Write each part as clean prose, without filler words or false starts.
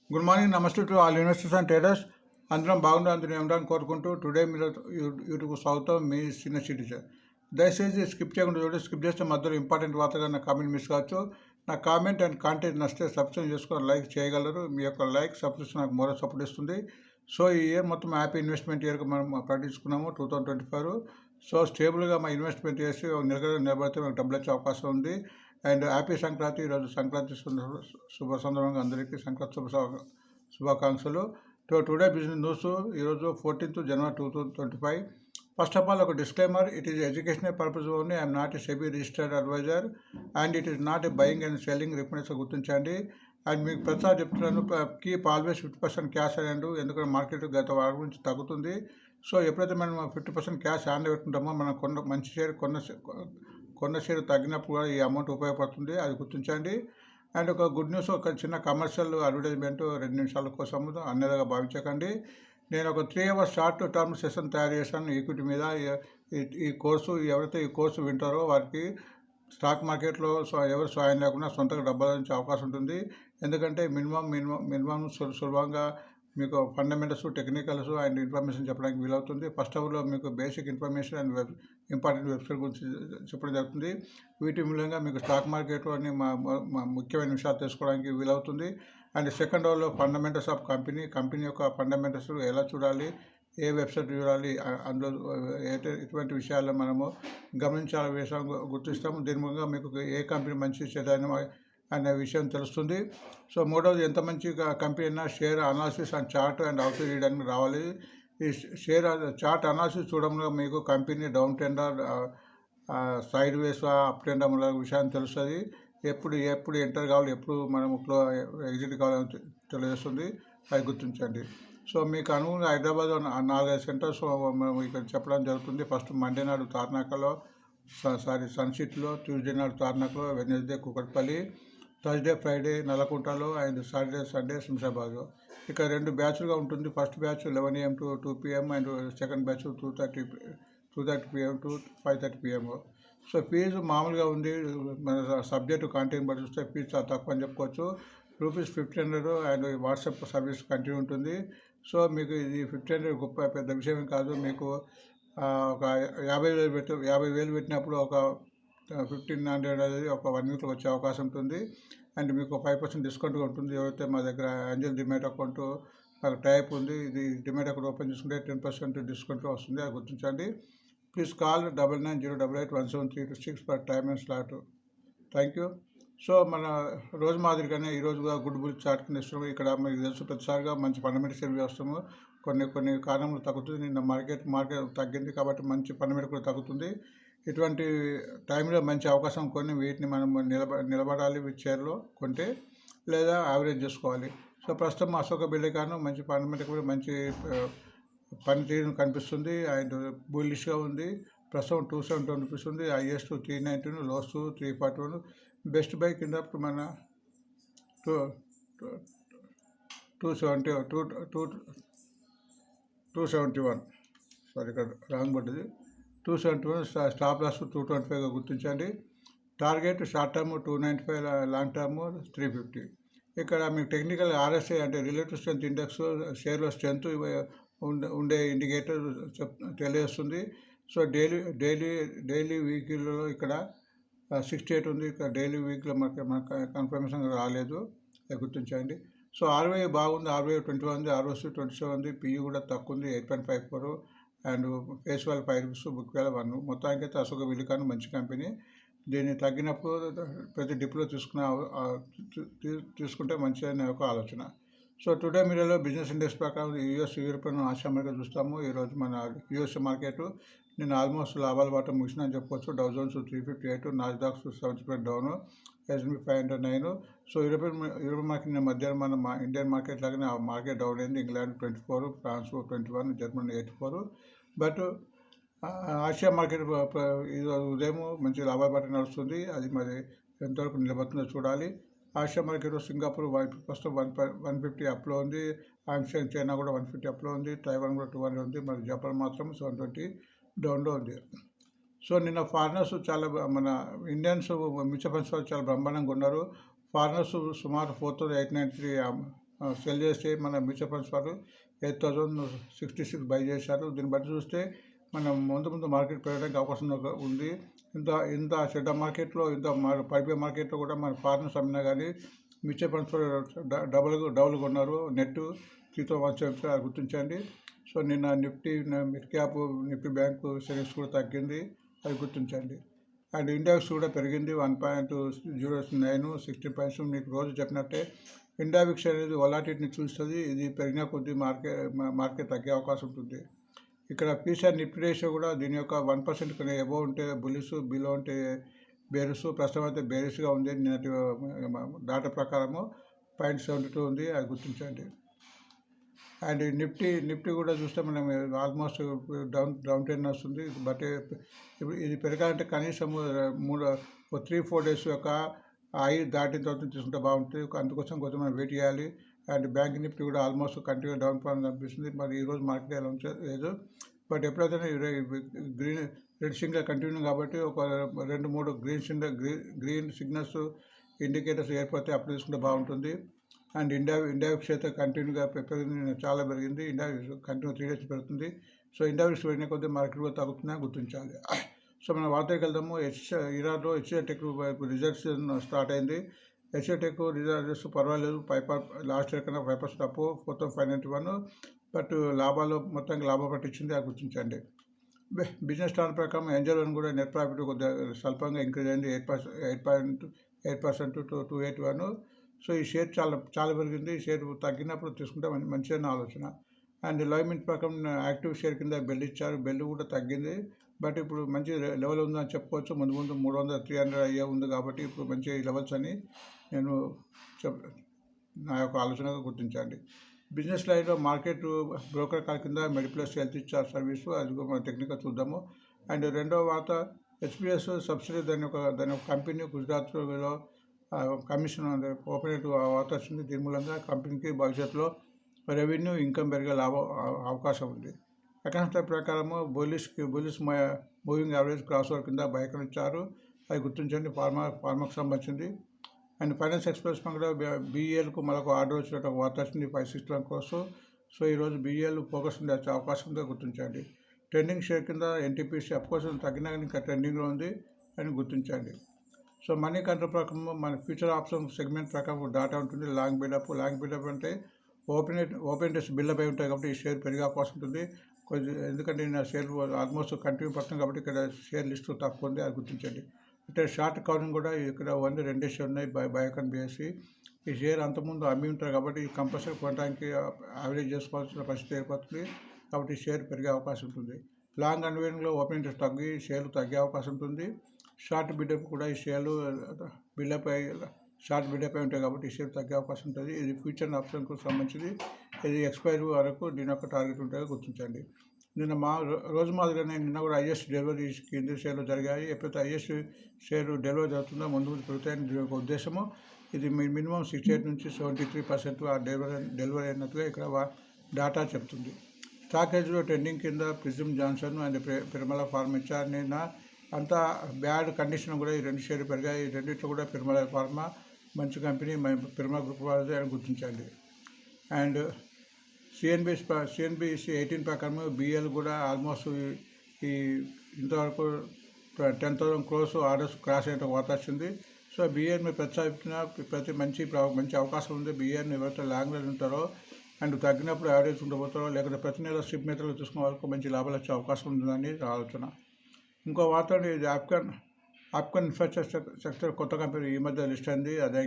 Good morning, నమస్తే to all investors and traders. అందరం బాగుండు, అందరూ ఉండడానికి కోరుకుంటూ టుడే మీరు యూట్యూబ్ స్వాగతం. మీ చిన్న సిటిజన్. దయచేసి స్కిప్ చేయకుండా చూడండి. స్కిప్ చేస్తే మధ్యలో ఇంపార్టెంట్ వార్తగా నా కామెంట్ మిస్ కావచ్చు. నా కామెంట్ అండ్ కాంటెంట్ నచ్చితే సబ్స్క్రైబ్ చేసుకొని లైక్ చేయగలరు. మీ యొక్క లైక్ సబ్స్క్రిప్షన్ నాకు మరో సపోర్ట్ ఇస్తుంది. సో ఈ ఇయర్ మొత్తం హ్యాపీ ఇన్వెస్ట్మెంట్ ఇయర్గా మనం ప్రకటించుకున్నాము 2025. సో స్టేబుల్గా మా ఇన్వెస్ట్మెంట్ చేసి నిలబడితే మనకు డబ్బులు వచ్చే అవకాశం ఉంది. And happy Sankranti. ఈరోజు సంక్రాంతి శుభ సందర్భంగా అందరికీ సంక్రాంతి శుభాకాంక్షలు. టుడే బిజినెస్ న్యూస్ ఈరోజు 14th January 2025. First of all ఒక disclaimer, it is educational purpose only. I'm not a SEBI registered advisor and it is not a buying and selling reference గుర్తించండి. అండ్ మీకు ప్రతిసారి చెప్తున్నాను, కీప్ ఆల్వేస్ 50% క్యాష్ అయ్యండు. ఎందుకంటే market గత వారం నుంచి తగ్గుతుంది. సో ఎప్పుడైతే మనం 50% క్యాష్ హ్యాండ్ పెట్టుకుంటామో మనం మంచి షేర్ కొన్న షేర్ తగ్గినప్పుడు కూడా ఈ అమౌంట్ ఉపయోగపడుతుంది, అది గుర్తించండి. అండ్ ఒక గుడ్ న్యూస్, ఒక చిన్న కమర్షియల్ అడ్వర్టైజ్మెంట్ 2 నిమిషాల కోసం అన్నదిగా భావించకండి. నేను ఒక 3 hours షార్ట్ టర్మ్ సెషన్ తయారు చేశాను ఈక్విటీ మీద. ఈ కోర్సు ఎవరైతే ఈ కోర్సు వింటారో వారికి స్టాక్ మార్కెట్లో ఎవరు సాయం లేకుండా సొంతగా డబ్బులు నుంచి అవకాశం ఉంటుంది. ఎందుకంటే మినిమం సులభంగా మీకు ఫండమెంటల్స్, టెక్నికల్స్ అండ్ ఇన్ఫర్మేషన్ చెప్పడానికి వీలవుతుంది. ఫస్ట్ అవర్లో మీకు basic information and important website గురించి చెప్పడం జరుగుతుంది. వీటి మూలంగా మీకు స్టాక్ మార్కెట్లోని మా ముఖ్యమైన విషయాలు తెలుసుకోవడానికి వీలవుతుంది. అండ్ సెకండ్ అవర్లో ఫండమెంటల్స్ ఆఫ్ కంపెనీ యొక్క ఫండమెంటల్స్ ఎలా చూడాలి, ఏ వెబ్సైట్ చూడాలి, అందులో ఎటువంటి విషయాల్లో మనము గమనించాల విషయం గుర్తిస్తాము. దీని మూలంగా మీకు ఏ కంపెనీ మంచి చెడ్డ అనే విషయం తెలుస్తుంది. సో మూడవది, ఎంత మంచి కంపెనీ అయినా share analysis and chart and how to read అని రావాలి. ఈ షేర్ చార్ట్ అనాలిసిస్ చూడడంలో మీకు company down trend or, sideways, up trend or విషయాన్ని తెలుస్తుంది. ఎప్పుడు ఎంటర్ కావాలి, ఎప్పుడు మనం ఎగ్జిట్ కావాలని తెలియజేస్తుంది, అది గుర్తించండి. సో మీకు అనుగుణంగా హైదరాబాద్ 4-5 సెంటర్స్ మనం ఇక్కడ చెప్పడం జరుగుతుంది. ఫస్ట్ మండే నాడు తార్నాకలో, సన్సిట్లో, ట్యూస్డే నాడు తార్నాకలో, వెడ్నెస్డే కూకట్పల్లి, థర్స్డే ఫ్రైడే నల్లకుంటలో అండ్ సాటర్డే సండే శంషాబాద్లో. ఇక్కడ 2 బ్యాచ్లుగా ఉంటుంది. First batch 11 AM to 2 PM and second batch 2:30 PM to 5:30 PM. So fees మామూలుగా ఉంది. మన సబ్జెక్టు కాంటెంట్ బట్టి చూస్తే ఫీజు చాలా తక్కువ అని చెప్పుకోవచ్చు. ₹1,500 అండ్ వాట్సాప్ సర్వీస్ కంటిన్యూ ఉంటుంది. సో మీకు ఇది 1,500 గొప్ప పెద్ద విషయం కాదు. మీకు ఒక 50,000 పెట్టినప్పుడు ఒక 1,500 అనేది ఒక 1 weekలో వచ్చే అవకాశం ఉంటుంది. అండ్ మీకు 5% డిస్కౌంట్ ఉంటుంది. ఎవరైతే మా దగ్గర ఏంజల్ డిమాట్ అకౌంట్ నాకు టైప్ ఉంది, ఇది డిమాట్ అకౌంట్ ఓపెన్ చేసుకుంటే 10% డిస్కౌంట్ వస్తుంది, అది గుర్తించండి. Please call 9908817326 for time and slot. Thank you. So మన రోజు మాదిరిగానే ఈరోజు గుడ్ బుల్ చార్ట్ కింద ఇస్తున్నాము. ఇక్కడ మీకు తెలుసు ప్రతిసారిగా మంచి ఫండమెంటల్ సర్వీ వస్తాము. కొన్ని కారణాలు తగ్గుతుంది. నిన్న మార్కెట్ తగ్గింది కాబట్టి మంచి ఫండమెంటల్ కూడా తగ్గుతుంది. ఇటువంటి టైంలో మంచి అవకాశం కొని వీటిని మనం నిలబడాలి. షేర్లో కొంటే లేదా యావరేజ్ చేసుకోవాలి. సో ప్రస్తుతం అశోక బిల్డకాను మంచి ఫండమెంటల్ కూడా మంచి పనితీరు కనిపిస్తుంది. అండ్ బుల్లిష్గా ఉంది. ప్రస్తుతం 271 రూపీస్ ఉంది. Highest 319, lows 341. బెస్ట్ బై కింద మన 271. సారీ, ఇక్కడ రాంగ్ పడ్డది. 271. స్టాప్ లాస్ 225గా గుర్తించండి. Target short term 295, long term 350. ఇక్కడ మీకు టెక్నికల్ RSI అంటే రిలేటివ్ స్ట్రెంత్ ఇండెక్స్, షేర్లో స్ట్రెంత్ ఉండే ఇండికేటర్ తెలియజేస్తుంది. సో డైలీ వీక్లీలో ఇక్కడ 68 ఉంది. ఇక్కడ డైలీ వీక్లో మనకు కన్ఫర్మేషన్ రాలేదు, అది గుర్తించండి. సో ROI బాగుంది. ROI 21 ఉంది, ROC 27 ఉంది. PE కూడా తక్కువ ఉంది, 8.54. And face value 5 rupees, book value 1. మొత్తానికి అయితే అశోక బిల్డకాన్ మంచి కంపెనీ. దీన్ని తగ్గినప్పుడు ప్రతి డిప్లో తీసుకుంటే మంచిదని ఒక ఆలోచన. సో టుడే మీడియాలో బిజినెస్ ఇండెక్స్ ప్రకారం US, యూరోపియన్, ఆసియా మార్కెట్ చూస్తాము. ఈరోజు మన US మార్కెట్ నేను ఆల్మోస్ట్ లాభాల బాట ముగిసిందని చెప్పుకోవచ్చు. Dow Jones 358, Nasdaq 70% down, S&P 500 9. So European market మధ్యాహ్నం మన ఇండియన్ మార్కెట్ లాగానే ఆ మార్కెట్ డౌన్ అయింది. England 24, France 21, Germany 84. But Asia market ఉదయం మంచి లాభాల బాట నడుస్తుంది. అది మరి ఎంతవరకు నిలబడుతుందో చూడాలి. ఆసియా మార్కెట్ సింగపూర్ ప్రస్తుతం 150 అప్లో ఉంది. హాంకాంగ్, చైనా కూడా 150 అప్లో ఉంది. తైవాన్ కూడా 200 ఉంది. మరి జపాన్ మాత్రం 720 డౌన్లో ఉంది. సో నిన్న ఫారినర్స్ చాలా, మన ఇండియన్స్ మ్యూచువల్ ఫండ్స్ వాళ్ళు చాలా బ్రహ్మాండంగా ఉన్నారు. ఫారినర్స్ సుమారు 4,893 సెల్ చేస్తే మన మ్యూచువల్ ఫండ్స్ వారు 8,066 బై చేశారు. దీన్ని బట్టి చూస్తే మనం ముందు మార్కెట్ పెరగడానికి అవకాశం ఉంది. ఇంత చెడ్డ మార్కెట్లో పడిపోయే మార్కెట్లో కూడా మన ఫారినర్స్ అమ్మినా కానీ మ్యూచువల్ ఫండ్స్ డబుల్ కొన్నారు. నెట్ 3,170 అది గుర్తించండి. సో నిన్న Nifty mid cap Nifty bank sense కూడా తగ్గింది, అది గుర్తించండి. అండ్ ఇండెక్స్ కూడా పెరిగింది 1.09 16 పాయింట్స్. మీకు రోజు చెప్పినట్టే ఇండావిక్స్ అనేది వొలాటిలిటీని చూస్తుంది. ఇది పెరిగిన కొద్దీ మార్కెట్ తగ్గే అవకాశం ఉంటుంది. ఇక్కడ పీసీఆర్ నిఫ్టీ రేషియో కూడా దీని యొక్క 1% కన్నా ఎబో ఉంటే బుల్లిస్, బిలో ఉంటే బేరిస్. ప్రస్తుతం అయితే బేరిస్గా ఉంది. నిన్నటి డాటా ప్రకారము 0.72 ఉంది, అది గుర్తించండి. అండ్ నిఫ్టీ కూడా చూస్తే మనం ఆల్మోస్ట్ డౌన్ ట్రెండ్ వస్తుంది. బట్ ఇప్పుడు ఇది పెరగాలంటే కనీసం 3-4 డేస్ యొక్క దాటిన తర్వాత తీసుకుంటే బాగుంటుంది. అందుకోసం కొంచెం మనం వెయిట్ చేయాలి. అండ్ బ్యాంక్ నిఫ్టీ కూడా ఆల్మోస్ట్ కంటిన్యూ డౌన్ ఫాల్ కనిపిస్తుంది. మరి ఈరోజు మార్కెట్ ఎలా లేదు. బట్ ఎప్పుడైతే రెడ్ సిగ్నల్ కంటిన్యూ కాబట్టి ఒక 2-3 గ్రీన్ సిగ్నల్స్ ఇండికేటర్స్ ఏర్పడితే అప్పుడు తీసుకుంటే బాగుంటుంది. అండ్ ఇండావిక్స్ అయితే కంటిన్యూగా పెరిగింది, చాలా పెరిగింది. ఇండావిక్స్ కంటిన్యూ 3 డేస్ పెరుగుతుంది. సో ఇండావిక్స్ పెరిగిన కొద్దీ మార్కెట్ కూడా తగ్గుతుందని గుర్తించాలి. సో మనం వార్తకి వెళ్దాము. ఇరాన్లో హెచ్సిఎల్ రిజల్ట్స్ స్టార్ట్ అయింది. హెచ్సిఎల్ రిజల్ట్స్ పర్వాలేదు, లాస్ట్ ఇయర్ కన్నా 5% అప్, 4,591. బట్ లాభాలు మొత్తానికి లాభం పట్టించింది, అది గుర్తించండి. బిజినెస్ ప్లాన్ ప్రకారం ఏంజల్ వన్ కూడా నెట్ ప్రాఫిట్ కొద్దిగా స్వల్పంగా ఇంక్రీజ్ అయింది, 8.8% to 281. సో ఈ షేర్ చాలా పెరిగింది. ఈ షేర్ తగ్గినప్పుడు తీసుకుంటే మంచిగా ఆలోచన. అండ్ లైవ్మెంట్ ప్రకారం యాక్టివ్ షేర్ కింద బెల్ ఇచ్చారు, బెల్ కూడా తగ్గింది. బట్ ఇప్పుడు మంచి లెవెల్ ఉందని చెప్పుకోవచ్చు. ముందు 300-300 అయ్యే ఉంది కాబట్టి ఇప్పుడు మంచి లెవెల్స్ అని నేను నా యొక్క ఆలోచనగా గుర్తించండి. బిజినెస్ లైన్లో మార్కెట్ బ్రోకర్ కాల్ కింద మెడిప్లస్ హెల్త్ ఇచ్చారు సర్వీసు, అది మనం టెక్నిక్గా చూద్దాము. అండ్ రెండవ వార్త హెచ్పిఎస్ సబ్సిడీ దాని ఒక కంపెనీ గుజరాత్లో కమిషన్ కోఆపరేటివ్ వార్త వచ్చింది. దీని మూలంగా కంపెనీకి భవిష్యత్తులో రెవెన్యూ ఇన్కమ్ పెరిగే అవకాశం ఉంది. ఎకనామిక్స్ ప్రకారము bullish moving average cross over కింద బైకన్ ఇచ్చారు, అది గుర్తించండి. ఫార్మాకు సంబంధించింది. అండ్ ఫైనాన్స్ ఎక్స్ప్రెస్ కూడా బీఈఎల్కు మరొక ఆర్డర్ వచ్చినట్టు వార్త వచ్చింది 561 crores. సో ఈరోజు బీఈఎల్ ఫోకస్ ఉండే అవకాశం ఉందో గుర్తించండి. ట్రెండింగ్ షేర్ కింద ఎన్టీపీసీ అఫ్కోర్స్ తగ్గినా ఇంకా ట్రెండింగ్లో ఉంది అని గుర్తించండి. సో మనీ కంట్రోల్ ప్రకారం మన ఫ్యూచర్ ఆప్షన్ సెగ్మెంట్ ప్రకారం డాటా ఉంటుంది. లాంగ్ బిల్డప్ అంటే ఓపెన్ డేస్ బిల్డప్ అయి ఉంటాయి కాబట్టి ఈ షేర్ పెరిగే అవకాశం ఉంటుంది. ఎందుకంటే నా షేర్ ఆల్మోస్ట్ కంటిన్యూ పడుతుంది కాబట్టి ఇక్కడ షేర్ లిస్ట్ తక్కువ ఉంది, అది గుర్తించండి. అంటే షార్ట్ కవరింగ్ కూడా ఇక్కడ 2 షేర్ ఉన్నాయి, బయోకాన్ బీఎస్సీ. ఈ షేర్ అంతకుముందు అమ్మి ఉంటారు కాబట్టి కంపల్సరీ కొనడానికి యావరేజ్ చేసుకోవాల్సిన పరిస్థితి ఏర్పడుతుంది కాబట్టి ఈ షేర్ పెరిగే అవకాశం ఉంటుంది. లాంగ్ అన్వేరింగ్లో ఓపెన్ ఇంట్రెస్ట్ తగ్గి షేర్లు తగ్గే అవకాశం ఉంటుంది. షార్ట్ బిల్డప్ కూడా ఈ షేర్లు షార్ట్ బిల్డప్ అయి ఉంటాయి కాబట్టి ఈ షేర్ తగ్గే అవకాశం ఉంటుంది. ఇది ఫ్యూచర్ ఆప్షన్కు సంబంధించింది. ఇది ఎక్స్పైర్ వరకు దీని యొక్క టార్గెట్ ఉంటుందో గుర్తించండి. రోజు మాదిరిగానే నిన్న కూడా హైయెస్ట్ డెలివరీ కింది షేర్లు జరిగాయి. ఎప్పుడైతే హైయెస్ట్ షేర్ డెలివరీ అవుతుందో ముందు పెరుగుతాయని దీని యొక్క ఉద్దేశము. ఇది మినిమం 68 నుంచి 73% ఆ డెలివరీ అయినట్టుగా ఇక్కడ డాటా చెప్తుంది. స్టాక్ హెడ్జ్లో ట్రెండింగ్ కింద ప్రిజమ్ జాన్సన్ అండ్ పిరమల ఫార్మా ఇచ్చారు. నిన్న అంతా బ్యాడ్ కండిషన్ కూడా ఈ 2 షేర్లు పెరిగాయి. ఈ రెండింటిలో కూడా పిరమల ఫార్మా మంచి కంపెనీ, పిరమల గ్రూప్ వాళ్ళది అని గుర్తించండి. అండ్ సిఎన్బిసి 18 ప్రకారం బిఎల్ కూడా ఆల్మోస్ట్ ఈ ఇంతవరకు 10,000 crores ఆర్డర్స్ క్రాస్ అయ్యే వార్త వచ్చింది. సో బిఎల్ని ప్రతి మంచి అవకాశం ఉంది. బిఎల్ని ఎవరైతే లాంగ్ రేంజ్ ఉంటారో అండ్ తగ్గినప్పుడు యావరేజ్ ఉండబోతారో లేకపోతే ప్రతి నెల స్ట్రిప్ మెథడ్లో తీసుకున్న వాళ్ళకు మంచి లాభాలు వచ్చే అవకాశం ఉంటుందని ఆలోచన. ఇంకో వార్త ఇది ఆఫ్ఘన్ ఇన్ఫ్రాస్ట్రక్చర్ సెక్టర్ కొత్త కంపెనీ ఈ మధ్య లిస్ట్ అయింది. అదే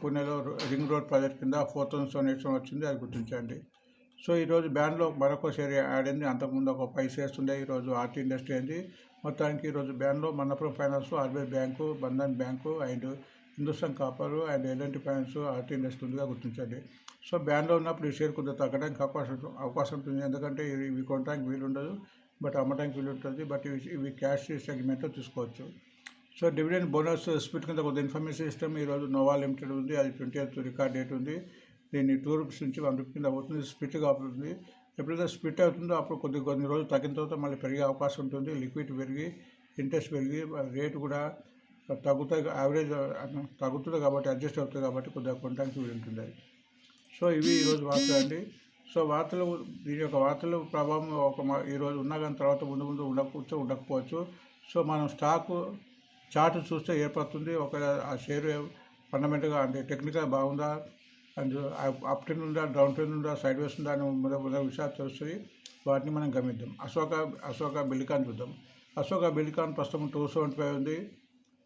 పూణేలో రింగ్ రోడ్ ప్రాజెక్ట్ కింద 4,787 వచ్చింది, అది గుర్తించండి. సో ఈరోజు బ్యాన్లో మరొక షేర్ యాడ్ అయింది. అంతకుముందు ఒక 5 shares ఉండే, ఈరోజు ఆర్టీ ఇండస్ట్రీ అయింది. మొత్తానికి ఈరోజు బ్యాన్లో Manappuram finance, RBI bank, Bandhan bank and Hindustan copper and LNT finance, Aarti industry ఉందిగా గుర్తించండి. సో బ్యాన్లో ఉన్నప్పుడు ఈ షేర్ కొద్దిగా తగ్గడానికి అవకాశం ఉంటుంది. ఎందుకంటే ఇవి కొనడానికి వీలు ఉండదు, బట్ అమ్మడానికి వీలు ఉంటుంది. బట్ ఇవి క్యాష్ సెగ్మెంట్లో తీసుకోవచ్చు. సో డివిడెండ్ బోనస్ స్ప్లిట్ కింద కొద్దిగా ఇన్ఫర్మేషన్ ఇస్తాం. ఈరోజు నోవా లిమిటెడ్ ఉంది, అది 20th రికార్డ్ డేట్ ఉంది. దీన్ని 2 rupees నుంచి 1 rupee కింద అవుతుంది. స్ప్లిట్గా అవుతుంది. ఎప్పుడైతే స్ప్లిట్ అవుతుందో అప్పుడు కొన్ని రోజులు తగ్గిన తర్వాత మళ్ళీ పెరిగే అవకాశం ఉంటుంది. లిక్విడ్ పెరిగి ఇంట్రెస్ట్ పెరిగి రేటు కూడా తగ్గుతుంది, యావరేజ్ తగ్గుతుంది కాబట్టి అడ్జస్ట్ అవుతుంది కాబట్టి కొద్దిగా కొనడానికి వీలు ఉంటుంది. సో ఇవి ఈరోజు వార్తలు అండి. సో వార్తలు, దీని యొక్క వార్తలు ప్రభావం ఈరోజు ఉన్నా కానీ తర్వాత ముందు ముందు ఉండకపోవచ్చు. సో మనం స్టాకు చార్ట్ చూస్తే ఏర్పడుతుంది ఒక ఆ షేర్ ఫండమెంటల్గా అంటే టెక్నికల్ బాగుందా, అండ్ అప్ ట్రెండ్ ఉందా, డౌన్ ట్రెండ్ ఉందా, సైడ్ వేస్ ఉందా అని మొదటి విషయాలు తెలుస్తుంది. వాటిని మనం గమనిద్దాం. అశోక బిల్డ్కాన్ చూద్దాం. అశోక బిల్డ్కాన్ ప్రస్తుతం 275 ఉంది,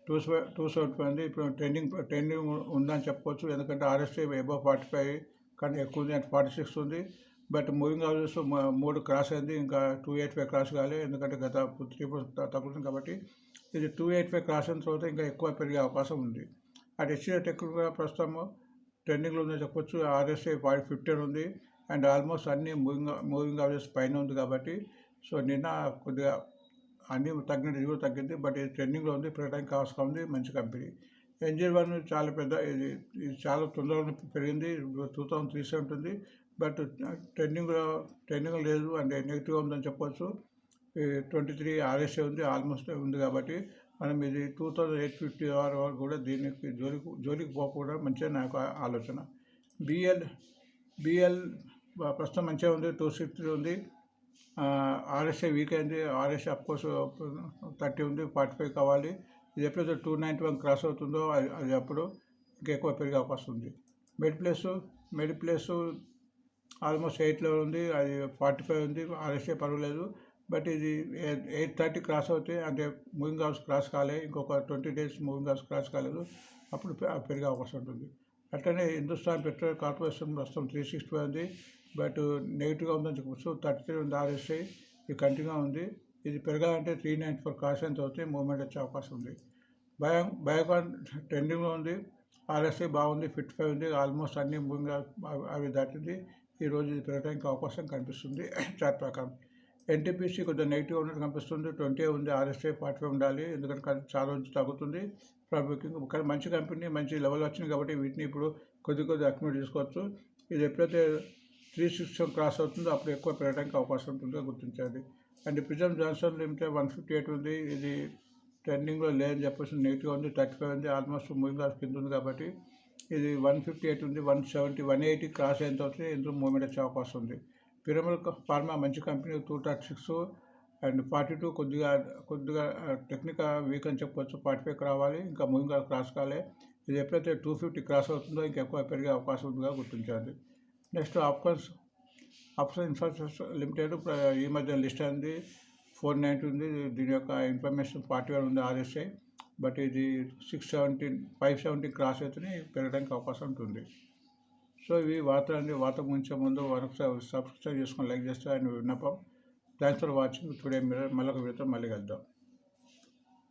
275 ఉంది. ఇప్పుడు ట్రెండింగ్ ఉందని చెప్పుకోవచ్చు, ఎందుకంటే RSI అబవ్ 45 కానీ ఎక్కువ ఉంది అంటే 46 ఉంది. బట్ మూవింగ్ అవరేజ్ 3 క్రాస్ అయింది, ఇంకా 285 క్రాస్ కాలే, ఎందుకంటే గత 3% తగ్గుతుంది కాబట్టి. ఇది 285 క్రాస్ అయిన తర్వాత ఇంకా ఎక్కువ పెరిగే అవకాశం ఉంది. అటు HCL టెక్ కూడా ప్రస్తుతం ట్రెండింగ్లో ఉందని చెప్పొచ్చు. RSI 15 ఉంది అండ్ ఆల్మోస్ట్ అన్ని మూవింగ్ అవరేజ్ పైన ఉంది కాబట్టి. సో నిన్న కొద్దిగా అన్ని ఇది తగ్గింది, బట్ ఇది ట్రెండింగ్లో ఉంది, పెరగడానికి అవసరం ఉంది. మంచి కంపెనీ. NG1 చాలా పెద్ద, ఇది చాలా తొందరగా పెరిగింది, 2370 ఉంది, బట్ ట్రెండింగ్ లేదు అంటే నెగిటివ్గా ఉందని చెప్పొచ్చు. 23 RSI ఉంది, ఆల్మోస్ట్ ఉంది కాబట్టి మనం ఇది 2850 వరకు కూడా దీనికి జోలికి పోకుండా మంచిగా నాకు ఆలోచన. బిఎల్ ప్రస్తుతం మంచిగా ఉంది, 260 ఉంది. RSI వీక్ అయింది, RSI అఫ్కోర్స్ 30 ఉంది, 45 కావాలి. ఇది ఎప్పుడైతే 291 క్రాస్ అవుతుందో అది అప్పుడు ఇంకా ఎక్కువ పెరిగే అవకాశం ఉంది. మెడిప్లేస్ ఆల్మోస్ట్ 8లో ఉంది, అది 45 ఉంది, RSI పర్వాలేదు. బట్ ఇది 830 క్రాస్ అవుతాయి అంటే మూవింగ్ అవర్స్ క్రాస్ కాలే, ఇంకొక 20 days మూవింగ్ అవర్స్ క్రాస్ కాలేదు, అప్పుడు పెరిగే అవకాశం ఉంటుంది. అట్లనే హిందుస్థాన్ పెట్రోల్ కార్పొరేషన్ ప్రస్తుతం 365 ఉంది, బట్ నెగిటివ్గా ఉందని చెప్పచ్చు. 33 ఉంది RSI, ఇది కంటిన్యూగా ఉంది. ఇది పెరగాలంటే 394 క్రాస్ అయిన తర్వాత మూవ్మెంట్ వచ్చే అవకాశం ఉంది. బయోకాన్ ట్రెండింగ్లో ఉంది, RSI బాగుంది, 55 ఉంది, ఆల్మోస్ట్ అన్ని మూవింగ్ అవి దాటింది. ఈరోజు ఇది పెరగడానికి అవకాశం కనిపిస్తుంది చార్ట్ ప్రకారం. NTPC కొద్దిగా నెగిటివ్ ఉన్నట్టు కనిపిస్తుంది, 20 ఉంది, RSI 45 ఉండాలి, ఎందుకంటే చాలా రోజు తగ్గుతుంది. కానీ మంచి కంపెనీ, మంచి లెవెల్ వచ్చింది కాబట్టి వీటిని ఇప్పుడు కొద్ది అక్యుమిలేట్ చేసుకోవచ్చు. ఇది ఎప్పుడైతే 360 క్రాస్ అవుతుందో అప్పుడు ఎక్కువ పెరగడానికి అవకాశం ఉంటుందో గుర్తించాలి. అండ్ ప్రిజమ్ జాన్సన్ లిమిటెడ్ 158 ఉంది, ఇది ట్రెండింగ్లో లేదని చెప్పేసి నెగిటివ్ ఉంది, 35 ఉంది, ఆల్మోస్ట్ మూవింగ్ అవర్స్ కింద ఉంది కాబట్టి. ఇది 158 ఉంది, 170 180 క్రాస్ అయిన తర్వాత ఇందులో మూవ్మెంట్ వచ్చే అవకాశం ఉంది. పిరమల్ ఫార్మా మంచి కంపెనీ, 236 అండ్ 42 కొద్దిగా టెక్నికల్ వీక్ అని చెప్పవచ్చు, 45 రావాలి, ఇంకా మూవింగ్ క్రాస్ కాలే. ఇది ఎప్పుడైతే 250 క్రాస్ అవుతుందో ఇంకా ఎక్కువ పెరిగే అవకాశం ఉందిగా గుర్తించాలి. నెక్స్ట్ ఆప్షన్ ఇన్ఫ్రాస్ట్రక్చర్ లిమిటెడ్ ఈ మధ్య లిస్ట్ అయింది, 490 ఉంది, దీని యొక్క ఇన్ఫర్మేషన్ 41 ఉంది RSI, బట్ ఇది 570 క్రాస్ అయితేనే పెరగడానికి అవకాశం ఉంటుంది. సో ఇవి వార్తలు ముగించే ముందు సబ్స్క్రైబ్ చేసుకొని లైక్ చేస్తే ఆయన విన్నపం. Thanks for watching today mirror. మళ్ళీ ఒక వీడియోతో మళ్ళీ కలుద్దాం.